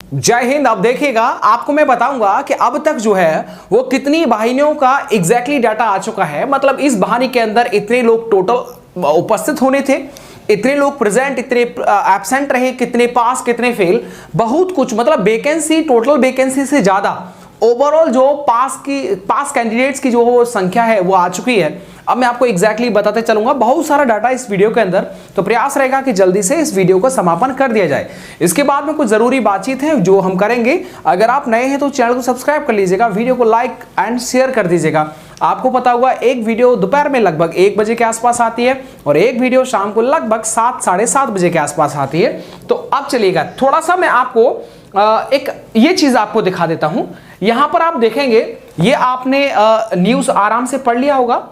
जय हिंद। अब देखिएगा, आपको मैं बताऊंगा कि अब तक जो है वो कितनी वाहिनियों का एग्जैक्टली डाटा आ चुका है। मतलब इस वाहिनी के अंदर इतने लोग टोटल उपस्थित होने थे, इतने लोग प्रेजेंट, इतने एब्सेंट रहे, कितने पास, कितने फेल, बहुत कुछ। मतलब वैकेंसी, टोटल वैकेंसी से ज्यादा ओवरऑल जो पास कैंडिडेट्स की जो संख्या है वो आ चुकी है। अब मैं आपको एग्जैक्टली बताते चलूंगा, बहुत सारा डाटा इस वीडियो के अंदर, तो प्रयास रहेगा कि जल्दी से इस वीडियो को समापन कर दिया जाए। इसके बाद में कुछ जरूरी बातचीत है जो हम करेंगे। अगर आप नए हैं तो चैनल को सब्सक्राइब कर लीजिएगा, वीडियो को लाइक एंड शेयर कर दीजिएगा। आपको पता होगा एक वीडियो दोपहर में लगभग 1 बजे के आसपास आती है और एक वीडियो शाम को लगभग 7 साढ़े 7 बजे के आसपास आती है। तो अब चलिएगा, थोड़ा सा मैं आपको एक ये चीज आपको दिखा देता हूं। यहां पर आप देखेंगे, ये आपने न्यूज आराम से पढ़ लिया होगा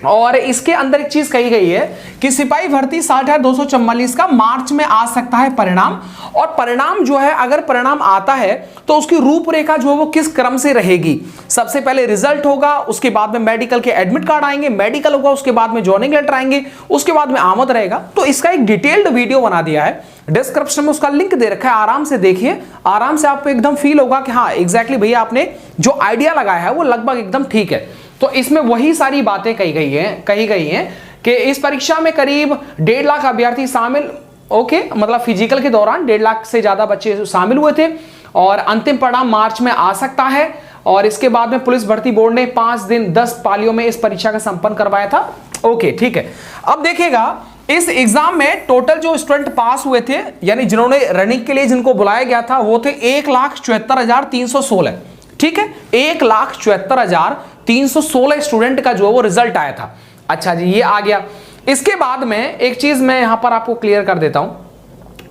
और इसके अंदर एक चीज कही गई है कि सिपाही भर्ती 60,244 का मार्च में आ सकता है परिणाम। और परिणाम जो है, अगर परिणाम आता है तो उसकी रूपरेखा जो है वो किस क्रम से रहेगी। सबसे पहले रिजल्ट होगा, उसके बाद में मेडिकल के एडमिट कार्ड आएंगे, मेडिकल होगा, उसके बाद में जॉइनिंग लेटर आएंगे, उसके बाद में आमद रहेगा। तो इसका एक डिटेल्ड वीडियो बना दिया है, डिस्क्रिप्शन में उसका लिंक दे रखा है, आराम से देखिए। आराम से आपको एकदम फील होगा कि हाँ एग्जैक्टली भैया आपने जो आइडिया लगाया है वो लगभग एकदम ठीक है। तो इसमें वही सारी बातें कही गई हैं कि इस परीक्षा में करीब 1.5 लाख अभ्यर्थी शामिल, ओके, मतलब फिजिकल के दौरान 1.5 लाख से ज्यादा बच्चे शामिल हुए थे और अंतिम परिणाम मार्च में आ सकता है। और इसके बाद में पुलिस भर्ती बोर्ड ने 5 दिन 10 पालियों में इस परीक्षा का संपन्न करवाया था। ओके, ठीक है। अब देखिएगा, इस एग्जाम में टोटल जो स्टूडेंट पास हुए थे, यानी जिन्होंने रनिंग के लिए जिनको बुलाया गया था, वो थे 1,74,316। ठीक है, 1,74,316 स्टूडेंट का जो है वो रिजल्ट आया था। अच्छा जी, ये आ गया। इसके बाद में एक चीज मैं यहां पर आपको क्लियर कर देता हूं,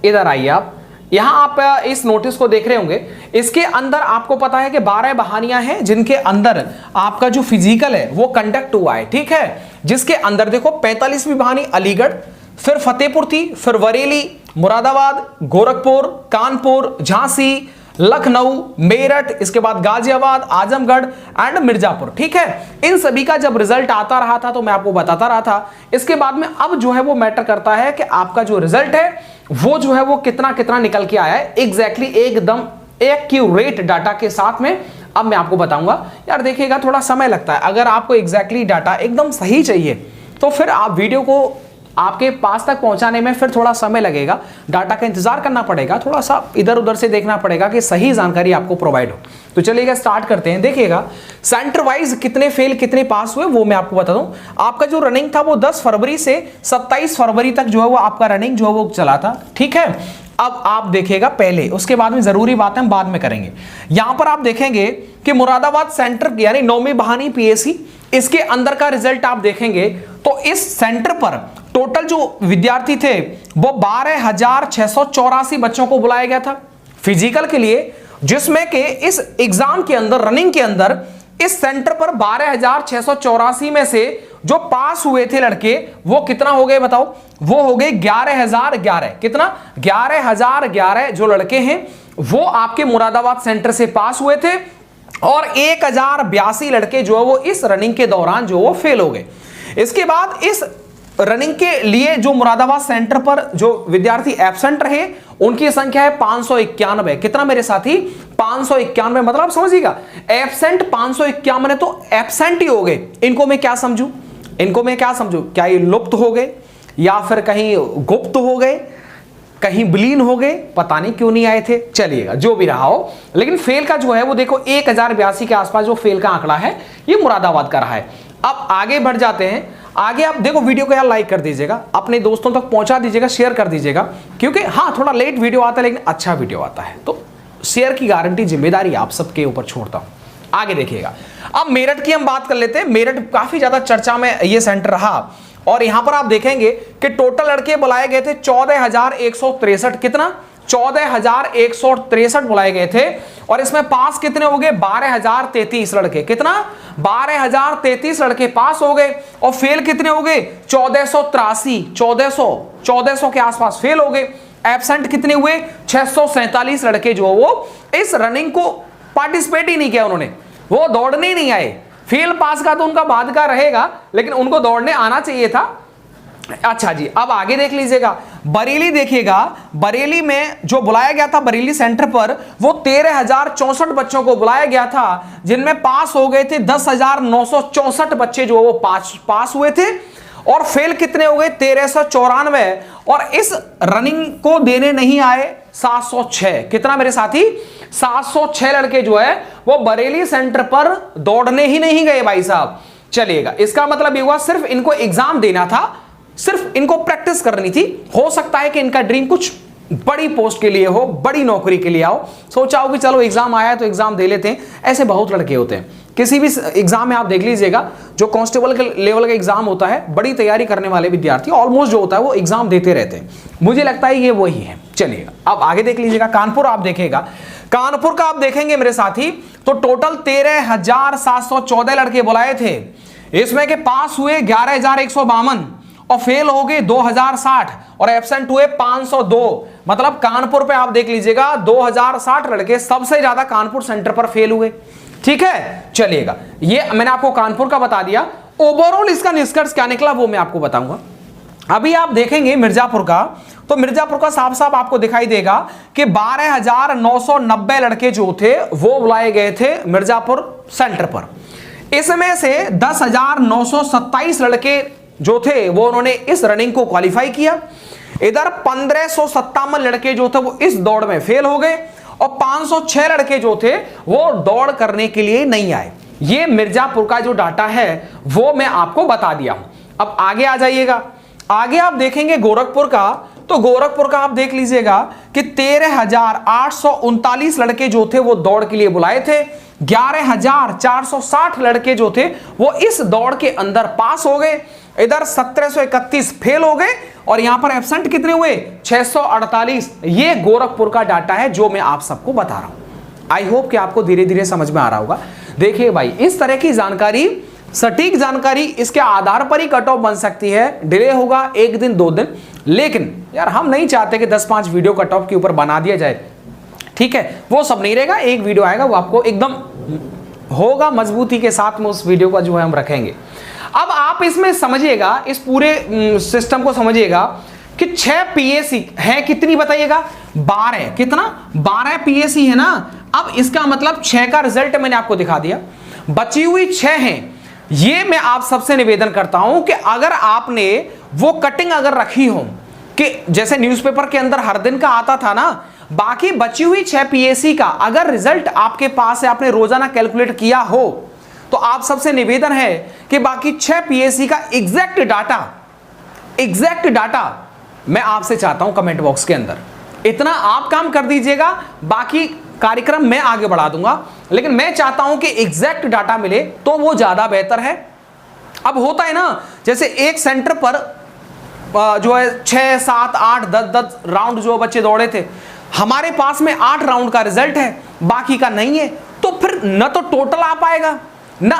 इधर आइए आप। यहां आप इस नोटिस को देख रहे होंगे, इसके अंदर आपको पता है कि 12 बहानियां हैं जिनके अंदर आपका जो फिजिकल है वो कंडक्ट हुआ है। ठीक है, जिसके अंदर देखो 45वीं बहानी अलीगढ़, फिर फतेहपुर थी, फिर बरेली, मुरादाबाद, गोरखपुर, कानपुर, झांसी, लखनऊ, मेरठ, इसके बाद गाजियाबाद, आजमगढ़ एंड मिर्जापुर। ठीक है, इन सभी का जब रिजल्ट आता रहा था तो मैं आपको बताता रहा था। इसके बाद में अब जो है वो मैटर करता है कि आपका जो रिजल्ट है वो जो है वो कितना कितना निकल के आया है एग्जैक्टली, एकदम एक्यूरेट डाटा के साथ में। अब मैं आपको बताऊंगा। यार देखिएगा, थोड़ा समय लगता है। अगर आपको एग्जैक्टली डाटा एकदम सही चाहिए तो फिर आप वीडियो को आपके पास तक पहुंचाने में फिर थोड़ा समय लगेगा, डाटा का इंतजार करना पड़ेगा, थोड़ा सा इधर उधर से देखना पड़ेगा कि सही जानकारी आपको प्रोवाइड हो। तो चलिएगा, स्टार्ट करते हैं। देखिएगा, सेंटर वाइज कितने फेल कितने पास हुए वो मैं आपको बता दूं। आपका जो रनिंग था वो 10 फरवरी से 27 फरवरी तक जो है वो आपका रनिंग जो है वो चला था। ठीक है, अब आप देखिएगा पहले, उसके बाद में जरूरी बातें हम बाद में करेंगे। यहां पर आप देखेंगे कि मुरादाबाद सेंटर यानी 9वीं बहानी पीएससी, इसके अंदर का रिजल्ट आप देखेंगे तो इस सेंटर पर टोटल जो विद्यार्थी थे वो 12,684 बच्चों को बुलाया गया था फिजिकल के लिए, जिसमें कि इस एग्जाम के अंदर, रनिंग के अंदर इस सेंटर पर 12,684 में से जो पास हुए थे लड़के वो कितना हो गए बताओ? वो हो गए 11,011। कितना? 11,011 जो लड़के हैं वो आपके मुरादाबाद सेंटर से पास हुए थे और 1,082 लड़के जो है वो इस रनिंग के दौरान जो वो फेल हो गए। इसके बाद इस रनिंग के लिए जो मुरादाबाद सेंटर पर जो विद्यार्थी एब्सेंट रहे उनकी संख्या है 591। कितना मेरे साथी? 591। मतलब समझिएगा, एब्सेंट 551 है तो एब्सेंट ही हो गए। इनको मैं क्या समझूं? क्या ये लुप्त हो गए या फिर कहीं गुप्त हो गए, कहीं विलीन हो गए? पता नहीं क्यों नहीं आए थे। चलिएगा, जो भी रहा हो, लेकिन फेल का जो है वो देखो 1,082 के आसपास जो फेल का आंकड़ा है ये मुरादाबाद का रहा है। अब आगे बढ़ जाते हैं। आगे आप देखो, वीडियो को यार लाइक कर दीजिएगा, अपने दोस्तों तक पहुंचा दीजिएगा, शेयर कर दीजिएगा, क्योंकि हाँ थोड़ा लेट वीडियो आता है लेकिन अच्छा वीडियो आता है, तो शेयर की गारंटी जिम्मेदारी आप सबके ऊपर छोड़ता हूं। आगे देखिएगा, अब मेरठ की हम बात कर लेते हैं। मेरठ काफी ज्यादा चर्चा में ये सेंटर रहा और यहां पर आप देखेंगे कि टोटल लड़के बुलाए गए थे 14,163। कितना? 14,163 बुलाए गए थे और इसमें पास कितने हो गए? 12,033 लड़के। कितना? 12,033 लड़के पास हो गए और फेल कितने हो गए? 1,483। 1400 के आसपास फेल हो गए। एब्सेंट कितने हुए? 647 लड़के जो वो इस रनिंग को पार्टिसिपेट ही नहीं किया, उन्होंने वो दौड़ने ही नहीं आए। फेल पास का तो उनका बाद का रहेगा, लेकिन उनको दौड़ने आना चाहिए था। अच्छा जी, अब आगे देख लीजिएगा, बरेली देखिएगा, बरेली में जो बुलाया गया था बरेली सेंटर पर, वो 13,064 बच्चों को बुलाया गया था, जिनमें पास हो गए थे 10,964 बच्चे जो वो पास हुए थे, और फेल कितने हो गए 1394, और इस रनिंग को देने नहीं आए 706। कितना मेरे साथी, 706 लड़के जो है वो बरेली सेंटर पर दौड़ने ही नहीं गए भाई साहब। चलिएगा, इसका मतलब ये हुआ सिर्फ इनको एग्जाम देना था, सिर्फ इनको प्रैक्टिस करनी थी। हो सकता है कि इनका ड्रीम कुछ बड़ी पोस्ट के लिए हो, बड़ी नौकरी के लिए आओ, सोचा हो कि चलो एग्जाम आया है तो एग्जाम दे लेते हैं। ऐसे बहुत लड़के होते हैं, किसी भी एग्जाम में आप देख लीजिएगा, जो कांस्टेबल के लेवल का एग्जाम होता है, बड़ी तैयारी करने वाले विद्यार्थी ऑलमोस्ट जो होता है वो एग्जाम देते रहते हैं। मुझे लगता है ये वही है। चलिएगा, अब आगे देख लीजिएगा, कानपुर आप देखेगा, कानपुर का आप देखेंगे मेरे साथी, तो टोटल 13,714 लड़के बुलाए थे, इसमें के पास हुए 11,152 और फेल हो गए 2,060 और एब्सेंट हुए 502। मतलब कानपुर पे आप देख लीजिएगा 2,060 लड़के सबसे ज्यादा कानपुर सेंटर पर फेल हुए। ठीक है, चलिएगा, ये मैंने आपको कानपुर का बता दिया। ओवरऑल इसका निष्कर्ष क्या निकला वो मैं आपको बताऊंगा। अभी आप देखेंगे मिर्जापुर का, तो मिर्जापुर का साफ साफ आपको दिखाई देगा कि 12,990 लड़के जो थे वो बुलाए गए थे मिर्जापुर सेंटर पर। इसमें से 10,927 लड़के जो थे वो उन्होंने इस रनिंग को क्वालिफाई किया। इधर 1,557 लड़के जो थे वो इस दौड़ में फेल हो गए, और 506 लड़के जो थे वो दौड़ करने के लिए नहीं आए। ये मिर्जापुर का जो डाटा है वो मैं आपको बता दिया हूं। अब आगे आ जाइएगा, आगे आप देखेंगे गोरखपुर का, तो गोरखपुर का आप देख लीजिएगा कि 13,839 लड़के जो थे वो दौड़ के लिए बुलाए थे, 11,460 लड़के जो थे वो इस दौड़ के अंदर पास हो गए, इधर 1,731 फेल हो गए, और यहां पर एब्सेंट कितने हुए 648। ये गोरखपुर का डाटा है जो मैं आप सबको बता रहा हूं। आई होप कि आपको धीरे धीरे समझ में आ रहा होगा। देखिए भाई, इस तरह की जानकारी, सटीक जानकारी, इसके आधार पर ही कट ऑफ बन सकती है। डिले होगा 1 दिन 2 दिन, लेकिन यार हम नहीं चाहते कि 10-5 वीडियो कट ऑफ के ऊपर बना दिया जाए। ठीक है, वो सब नहीं रहेगा, एक वीडियो आएगा वो आपको एकदम होगा मजबूती के साथ में, उस वीडियो का जो है हम रखेंगे। अब आप इसमें समझिएगा, इस पूरे सिस्टम को समझिएगा कि 6 पीएसी है, कितनी बताइएगा 12। कितना 12 पीएसी है ना। अब इसका मतलब 6 का रिजल्ट मैंने आपको दिखा दिया, बची हुई 6 हैं। ये मैं आप सबसे निवेदन करता हूं कि अगर आपने वो कटिंग अगर रखी हो कि जैसे न्यूज़पेपर के अंदर हर दिन का आता था ना, बाकी बची हुई 6 पीएसी का अगर रिजल्ट आपके पास है, आपने रोजाना कैलकुलेट किया हो, तो आप सबसे निवेदन है कि बाकी 6 पीएसी का एग्जैक्ट डाटा मैं आपसे चाहता हूं कमेंट बॉक्स के अंदर। इतना आप काम कर दीजिएगा, बाकी कार्यक्रम मैं आगे बढ़ा दूंगा, लेकिन मैं चाहता हूं कि एग्जैक्ट डाटा मिले तो वो ज्यादा बेहतर है। अब होता है ना, जैसे एक सेंटर पर जो है 6, 7, 8, 10 राउंड जो बच्चे दौड़े थे, हमारे पास में 8 राउंड का रिजल्ट है, बाकी का नहीं है, तो फिर न तो टोटल आ पाएगा ना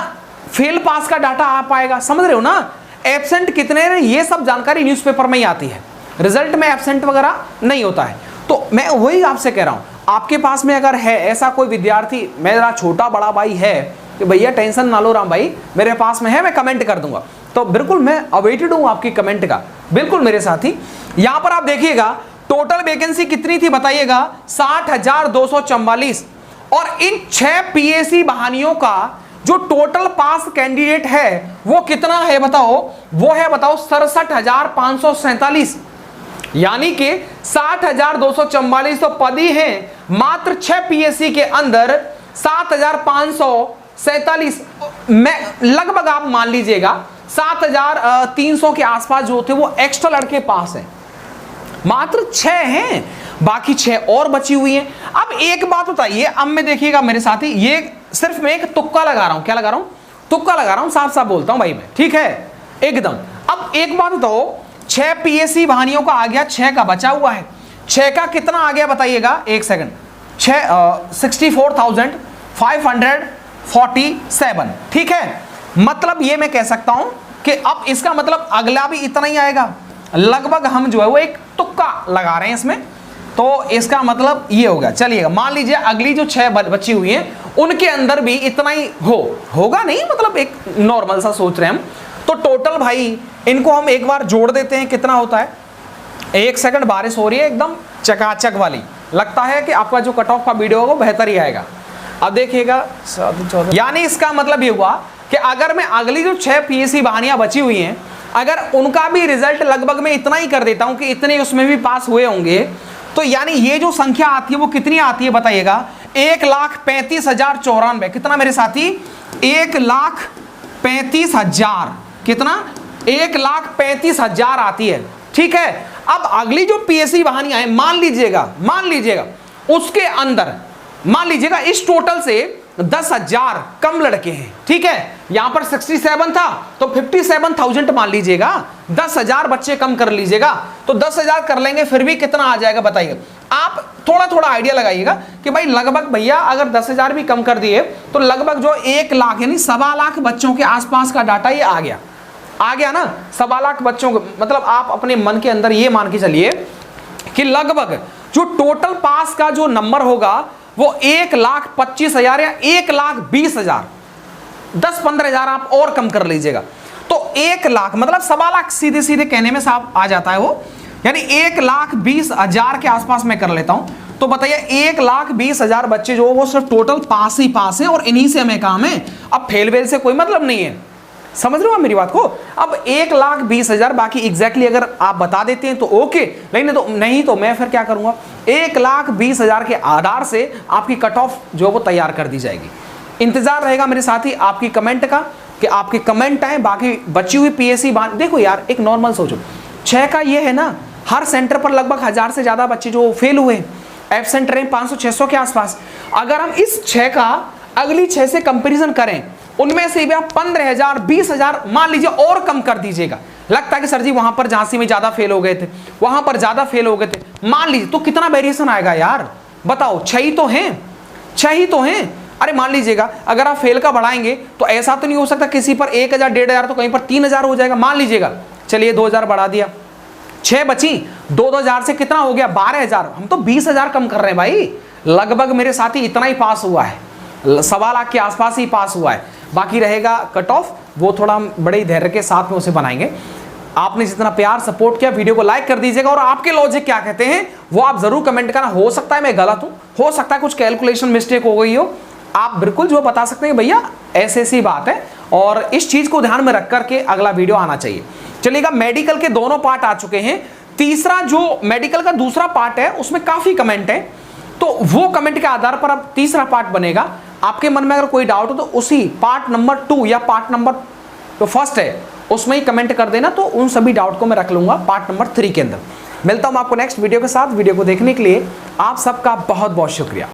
फेल पास का डाटा आ पाएगा। समझ रहे हो ना, एब्सेंट कितने हैं ये सब जानकारी न्यूज़पेपर में ही आती है, रिजल्ट में एब्सेंट वगैरह नहीं होता है। तो मैं वही आपसे कह रहा हूं, आपके पास में अगर है ऐसा कोई विद्यार्थी, मेरा छोटा बड़ा भाई है कि भैया टेंशन ना लो राम भाई, मेरे पास में है, मैं कमेंट कर दूंगा, तो बिल्कुल मैं अवेटेड हूं आपकी कमेंट का, बिल्कुल मेरे साथी। यहां पर आप देखिएगा टोटल वैकेंसी कितनी थी बताइएगा 60,244, और इन 6 पीएसी बहानियों का जो टोटल पास कैंडिडेट है वो कितना है बताओ, वो है बताओ 67,547, यानी कि 60,244 तो पद ही हैं, मात्र 6 पीएससी के अंदर 7,547, मैं लगभग आप मान लीजिएगा 7,300 के आसपास जो थे वो एक्स्ट्रा लड़के पास हैं, मात्र 6 हैं, बाकी 6 और बची हुई हैं। अब एक बात बताइए, अब मैं देखिएगा मेरे साथी, ये सिर्फ मैं एक तुक्का लगा रहा हूं, क्या लगा रहा हूं, तुक्का लगा रहा हूं, साफ साफ बोलता हूं भाई मैं, ठीक है एकदम। अब एक बात बताओ, 6 पीएससी बहानियों का आ गया, 6 का बचा हुआ है, 6 का कितना आ गया बताइएगा, एक सेकंड, 64,547, ठीक है। मतलब ये मैं कह सकता हूं कि अब इसका मतलब अगला भी इतना ही आएगा, लगभग हम जो है वो एक तुक्का लगा रहे हैं इसमें, तो इसका मतलब ये होगा। चलिएगा मान लीजिए अगली जो 6 बची हुई हैं उनके अंदर भी इतना ही होगा नहीं, मतलब एक नॉर्मल सा सोच रहे हैं हम, तो टोटल भाई इनको हम एक बार जोड़ देते हैं, कितना होता है, 1 सेकंड बारिश हो रही है एकदम चकाचक वाली, लगता है कि आपका जो कट ऑफ का वीडियो होगा बेहतर ही आएगा। अब देखिएगा, यानी इसका मतलब ये हुआ कि अगर मैं अगली जो 6 पीएससी बहानियां बची हुई हैं, अगर उनका भी रिजल्ट लगभग मैं इतना ही कर देता हूं कि इतने उसमें भी पास हुए होंगे, तो यानी ये जो संख्या आती है वो कितनी आती है बताइएगा, 1,35,094। कितना मेरे साथी, 1,35,000, कितना, 1,35,000 आती है। ठीक है, अब अगली जो पीएससी बहानियां हैं, मान लीजिएगा उसके अंदर, मान लीजिएगा इस टोटल से 10,000 कम लड़के हैं। ठीक है, यहां पर 67 था तो 57,000 मान लीजिएगा, 10,000 बच्चे कम कर लीजिएगा, तो 10,000 कर लेंगे फिर भी कितना आ जाएगा बताइए। आप थोड़ा थोड़ा आइडिया लगाइएगा कि भाई लगभग भैया अगर 10,000 भी कम कर दिए तो लगभग जो 1 लाख यानी 1.25 लाख बच्चों के आसपास का डाटा ये आ गया ना, 1.25 लाख बच्चों को, मतलब आप अपने मन के अंदर ये मान के चलिए कि लगभग जो टोटल पास का जो नंबर होगा वो 1,25,000 या 1,20,000, 10-15,000 आप और कम कर लीजिएगा, तो 1 लाख मतलब 1.25 लाख सीधे सीधे कहने में साफ आ जाता है वो, यानी 1,20,000 के आसपास मैं कर लेता हूं। तो बताइए 1,20,000 बच्चे जो वो सिर्फ टोटल पास ही पास हैं और इन्हीं से हमें काम है, अब फेल वेल से कोई मतलब नहीं है। समझ रहे हो आप मेरी बात को? अब 1,20,000 बाकी एग्जैक्टली अगर आप बता देते हैं तो ओके, नहीं तो मैं फिर क्या करूंगा, 1,20,000 के आधार से आपकी कट ऑफ जो वो तैयार कर दी जाएगी। इंतजार रहेगा मेरे साथी आपकी कमेंट का कि आपके कमेंट आए, बाकी बची हुई पीएससी देखो यार एक नॉर्मल सोचो, 6 का ये है ना, हर सेंटर पर लगभग 1000 से ज्यादा बच्चे जो फेल हुए, एब्सेंट रहे 500-600 के आसपास। अगर हम इस 6 का अगली 6 से कंपेरिजन करें, उनमें से भी आप 15,000 20,000 मान लीजिए और कम कर दीजिएगा, लगता है कि सर जी वहां पर झांसी में ज्यादा फेल हो गए थे, वहां पर ज्यादा फेल हो गए थे, मान लीजिए, तो कितना वेरिएशन आएगा यार बताओ, 6 ही तो हैं। अरे मान लीजिएगा अगर आप फेल का बढ़ाएंगे तो ऐसा तो नहीं हो सकता किसी पर 1,000 1,500 तो कहीं पर 3,000 हो जाएगा, मान लीजिएगा, चलिए 2,000 बढ़ा दिया, 6 बची, 2,000 से कितना हो गया 12,000, हम तो 20,000 कम कर रहे हैं भाई, लगभग मेरे साथी इतना ही पास हुआ है, 1.25 लाख के आसपास ही पास हुआ है। बाकी रहेगा कट ऑफ, वो थोड़ा हम बड़े धैर्य के साथ में उसे बनाएंगे। आपने जितना प्यार सपोर्ट किया, वीडियो को लाइक कर दीजिएगा, और आपके लॉजिक क्या कहते हैं वो आप जरूर कमेंट करना। हो सकता है मैं गलत हूं, हो सकता है कुछ कैलकुलेशन मिस्टेक हो गई हो, आप बिल्कुल जो बता सकते हैं भैया ऐसी बात है, और इस चीज को ध्यान में रख करके अगला वीडियो आना चाहिए। चलिएगा, मेडिकल के दोनों पार्ट आ चुके हैं, तीसरा जो मेडिकल का दूसरा पार्ट है उसमें काफी कमेंट है, तो वो कमेंट के आधार पर अब तीसरा पार्ट बनेगा। आपके मन में अगर कोई डाउट हो तो उसी पार्ट नंबर 2 या पार्ट नंबर जो फर्स्ट है उसमें ही कमेंट कर देना, तो उन सभी डाउट को मैं रख लूंगा पार्ट नंबर 3 के अंदर। मिलता हूं आपको नेक्स्ट वीडियो के साथ। वीडियो को देखने के लिए आप सबका बहुत बहुत शुक्रिया।